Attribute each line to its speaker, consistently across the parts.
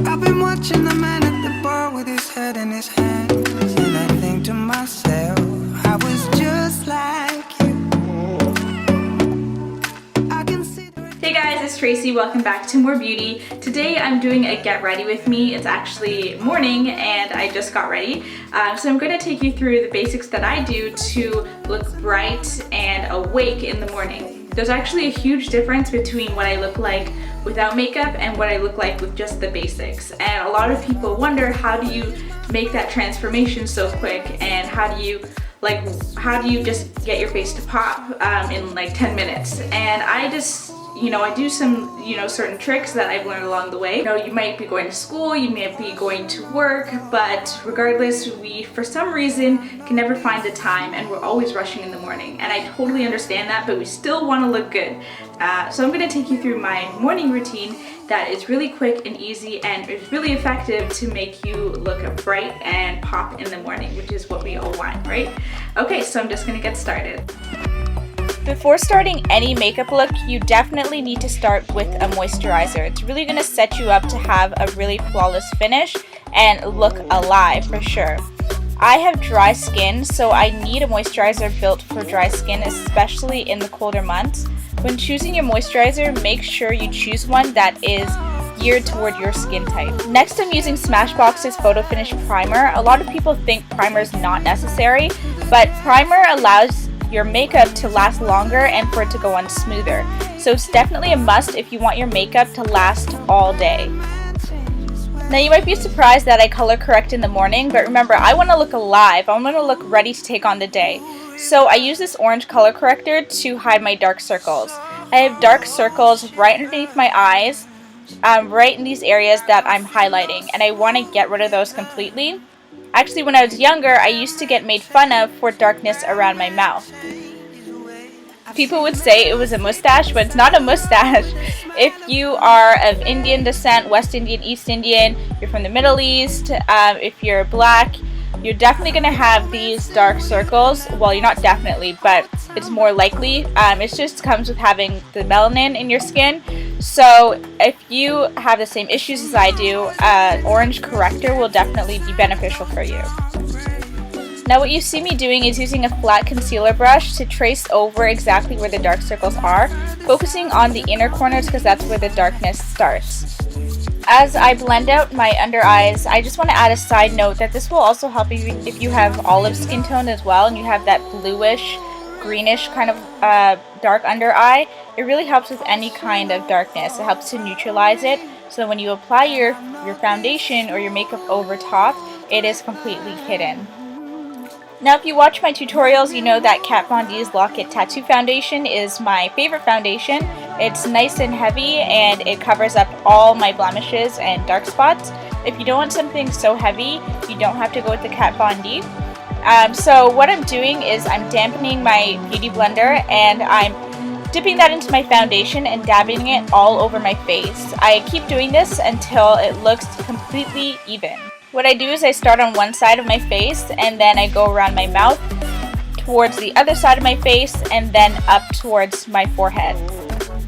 Speaker 1: I've been watching the man at the bar with his head in his hands, and I think to myself, I was just like you. I can see the...
Speaker 2: Hey guys, it's Tracy. Welcome back to More Beauty. Today I'm doing a get ready with me. It's actually morning and I just got ready. So I'm going to take you through the basics that I do to look bright and awake in the morning. There's actually a huge difference between what I look like without makeup and what I look like with just the basics. And a lot of people wonder, how do you make that transformation so quick, and how do you just get your face to pop in like 10 minutes? And I just, I do some, certain tricks that I've learned along the way. You might be going to school, you might be going to work, but regardless, we, for some reason, can never find the time, and we're always rushing in the morning. And I totally understand that, but we still want to look good. So I'm going to take you through my morning routine that is really quick and easy, and is really effective to make you look bright and pop in the morning, which is what we all want, right? Okay, so I'm just going to get started. Before starting any makeup look, you definitely need to start with a moisturizer. It's really going to set you up to have a really flawless finish and look alive for sure. I have dry skin, so I need a moisturizer built for dry skin, especially in the colder months. When choosing your moisturizer, make sure you choose one that is geared toward your skin type. Next, I'm using Smashbox's Photo Finish Primer. A lot of people think primer is not necessary, but primer allows your makeup to last longer and for it to go on smoother. So it's definitely a must if you want your makeup to last all day. Now you might be surprised that I color correct in the morning, but remember, I want to look alive. I want to look ready to take on the day. So I use this orange color corrector to hide my dark circles. I have dark circles right underneath my eyes, right in these areas that I'm highlighting, and I want to get rid of those completely. Actually, when I was younger, I used to get made fun of for darkness around my mouth. People would say it was a mustache, but it's not a mustache. If you are of Indian descent, West Indian, East Indian, you're from the Middle East, if you're black, you're definitely going to have these dark circles. Well, you're not definitely, but it's more likely. It just comes with having the melanin in your skin. So if you have the same issues as I do, orange corrector will definitely be beneficial for you. Now what you see me doing is using a flat concealer brush to trace over exactly where the dark circles are, focusing on the inner corners because that's where the darkness starts. As I blend out my under eyes, I just want to add a side note that this will also help you if you have olive skin tone as well and you have that bluish, greenish kind of dark under eye. It really helps with any kind of darkness. It helps to neutralize it, so when you apply your foundation or your makeup over top, it is completely hidden. Now if you watch my tutorials, you know that Kat Von D's Lock It Tattoo Foundation is my favorite foundation. It's nice and heavy and it covers up all my blemishes and dark spots. If you don't want something so heavy, you don't have to go with the Kat Von D. So what I'm doing is I'm dampening my beauty blender and I'm dipping that into my foundation and dabbing it all over my face. I keep doing this until it looks completely even. What I do is I start on one side of my face and then I go around my mouth, towards the other side of my face, and then up towards my forehead.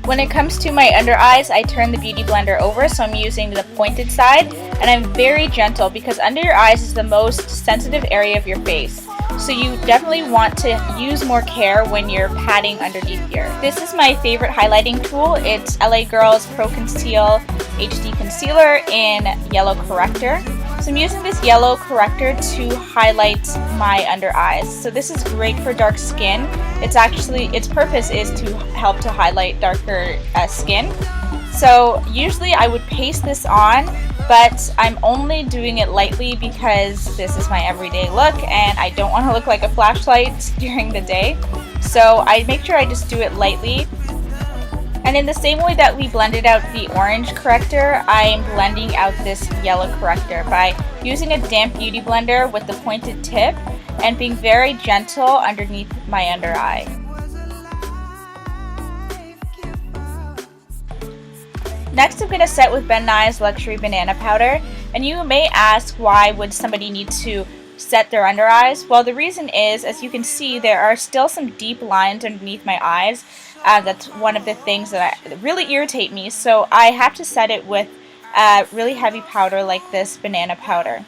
Speaker 2: When it comes to my under eyes, I turn the beauty blender over, so I'm using the pointed side, and I'm very gentle because under your eyes is the most sensitive area of your face. So you definitely want to use more care when you're patting underneath here. This is my favorite highlighting tool. It's LA Girl's Pro Conceal HD Concealer in Yellow Corrector. So I'm using this yellow corrector to highlight my under eyes. So this is great for dark skin. Its purpose is to help to highlight darker skin. So usually I would paste this on, but I'm only doing it lightly because this is my everyday look and I don't want to look like a flashlight during the day. So I make sure I just do it lightly. And in the same way that we blended out the orange corrector, I'm blending out this yellow corrector by using a damp beauty blender with the pointed tip and being very gentle underneath my under eye. Next, I'm going to set with Ben Nye's Luxury Banana Powder, and you may ask, why would somebody need to set their under eyes? Well, the reason is, as you can see, there are still some deep lines underneath my eyes. That's one of the things that really irritate me, so I have to set it with really heavy powder like this banana powder.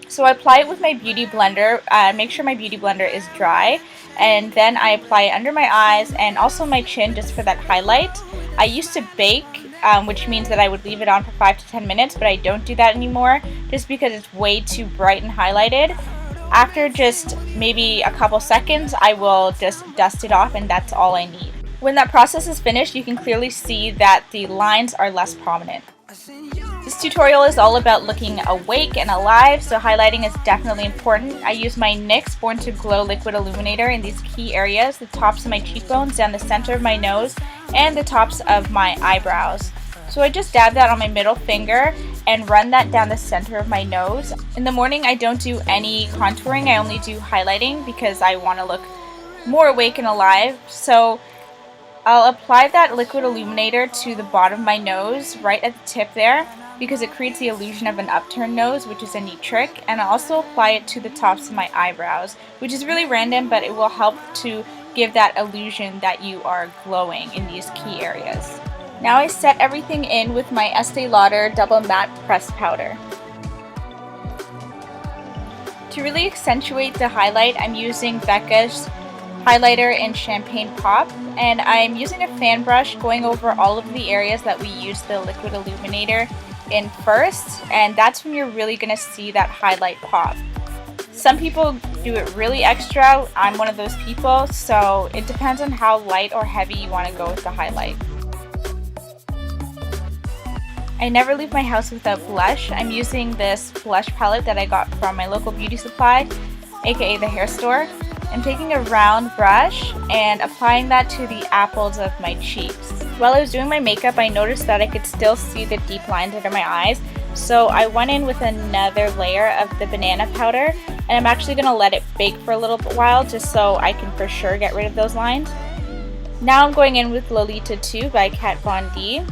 Speaker 2: So I apply it with my beauty blender, make sure my beauty blender is dry, and then I apply it under my eyes and also my chin just for that highlight. I used to bake, which means that I would leave it on for 5 to 10 minutes, but I don't do that anymore just because it's way too bright and highlighted. After just maybe a couple seconds, I will just dust it off, and that's all I need. When that process is finished, you can clearly see that the lines are less prominent. This tutorial is all about looking awake and alive, so highlighting is definitely important. I use my NYX Born to Glow liquid illuminator in these key areas, the tops of my cheekbones, down the center of my nose, and the tops of my eyebrows. So I just dab that on my middle finger and run that down the center of my nose. In the morning I don't do any contouring, I only do highlighting because I want to look more awake and alive. So I'll apply that liquid illuminator to the bottom of my nose, right at the tip there, because it creates the illusion of an upturned nose, which is a neat trick. And I'll also apply it to the tops of my eyebrows, which is really random, but it will help to give that illusion that you are glowing in these key areas. Now I set everything in with my Estee Lauder Double Matte Pressed Powder. To really accentuate the highlight, I'm using Becca's highlighter in Champagne Pop, and I'm using a fan brush going over all of the areas that we use the liquid illuminator in first, and that's when you're really going to see that highlight pop. Some people do it really extra. I'm one of those people, so it depends on how light or heavy you want to go with the highlight. I never leave my house without blush. I'm using this blush palette that I got from my local beauty supply, aka the hair store. I'm taking a round brush and applying that to the apples of my cheeks. While I was doing my makeup, I noticed that I could still see the deep lines under my eyes, so I went in with another layer of the banana powder, and I'm actually going to let it bake for a little while just so I can for sure get rid of those lines. Now I'm going in with Lolita 2 by Kat Von D,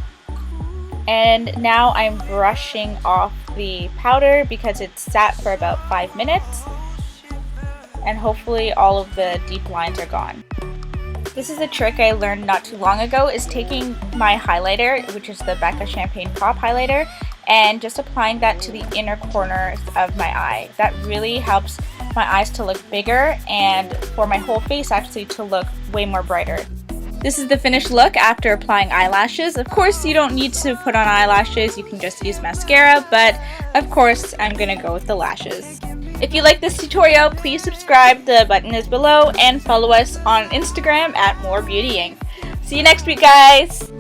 Speaker 2: and now I'm brushing off the powder because it sat for about 5 minutes. And hopefully all of the deep lines are gone. This is a trick I learned not too long ago, is taking my highlighter, which is the Becca Champagne Pop highlighter, and just applying that to the inner corners of my eye. That really helps my eyes to look bigger and for my whole face actually to look way more brighter. This is the finished look after applying eyelashes. Of course, you don't need to put on eyelashes, you can just use mascara, but of course I'm gonna go with the lashes. If you like this tutorial, please subscribe, the button is below, and follow us on Instagram at More Beauty Inc. See you next week, guys!